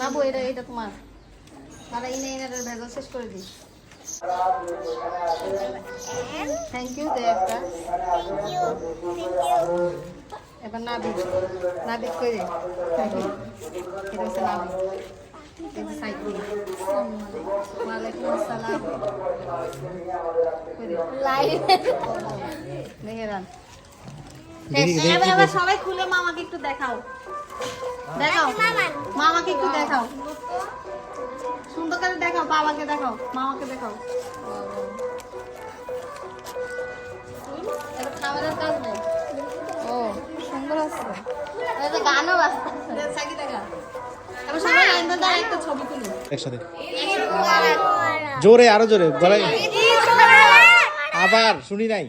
বাবু এটা তোমার তারা ইনে ভেজা শেষ করে দিই। থ্যাংক ইউ দে একটা। এবার নাবিদ কই রে? এটা হচ্ছে নাবিদ। এটা সাইকুল। ওয়ালাইকুম আসসালাম। লাইভ মেহেরান। এবার সবাই খুলে মামাকে একটু দেখাও। মামাকে একটু দেখাও, সুন্দর করে দেখাও, বাবাকে দেখাও, মামাকে দেখাও। খাবারের কাজ নেই। ও সুন্দর আছে, গানও বাজছে। দেখা এবার সবাই একটা ছবি তুলি একসাথে, জোরে, আরো জোরে গলায়। আবার শুনি নাই।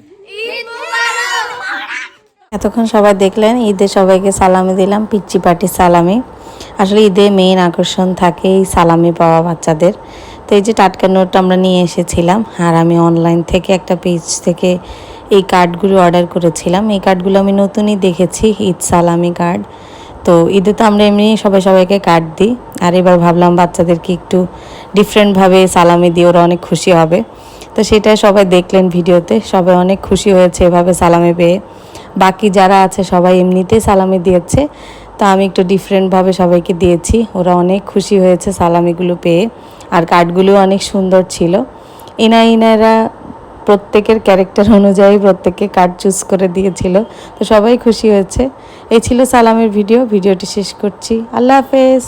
এতক্ষণ সবাই দেখলেন ঈদে সবাইকে সালামি দিলাম, পিচ্চি পাটি সালামি। আসলে ঈদে মেইন আকর্ষণ থাকে এই সালামি পাওয়া বাচ্চাদের। তো এই যে টাটকা নোট আমরা নিয়ে এসেছিলাম, আর আমি অনলাইন থেকে একটা পেজ থেকে এই কার্ডগুলো অর্ডার করেছিলাম। এই কার্ডগুলো আমি নতুনই দেখেছি, ঈদ সালামি কার্ড। তো ঈদে তো আমরা এমনি সবাইকে কার্ড দিই, আর এবার ভাবলাম বাচ্চাদেরকে একটু ডিফারেন্টভাবে সালামি দিয়ে ওরা অনেক খুশি হবে। তো সেটা সবাই দেখলেন ভিডিওতে, সবাই অনেক খুশি হয়েছে এভাবে সালামি পেয়ে। বাকি যারা আছে সবাই এমনিতেই সালামি দিয়েছে, তো আমি একটু ডিফারেন্টভাবে সবাইকে দিয়েছি। ওরা অনেক খুশি হয়েছে সালামিগুলো পেয়ে, আর কার্ডগুলো অনেক সুন্দর ছিল। ইনারা প্রত্যেকের ক্যারেক্টার অনুযায়ী প্রত্যেককে কার্ড চুজ করে দিয়েছিল, তো সবাই খুশি হয়েছে। এই ছিল সালামের ভিডিওটি শেষ করছি। আল্লাহ হাফেজ।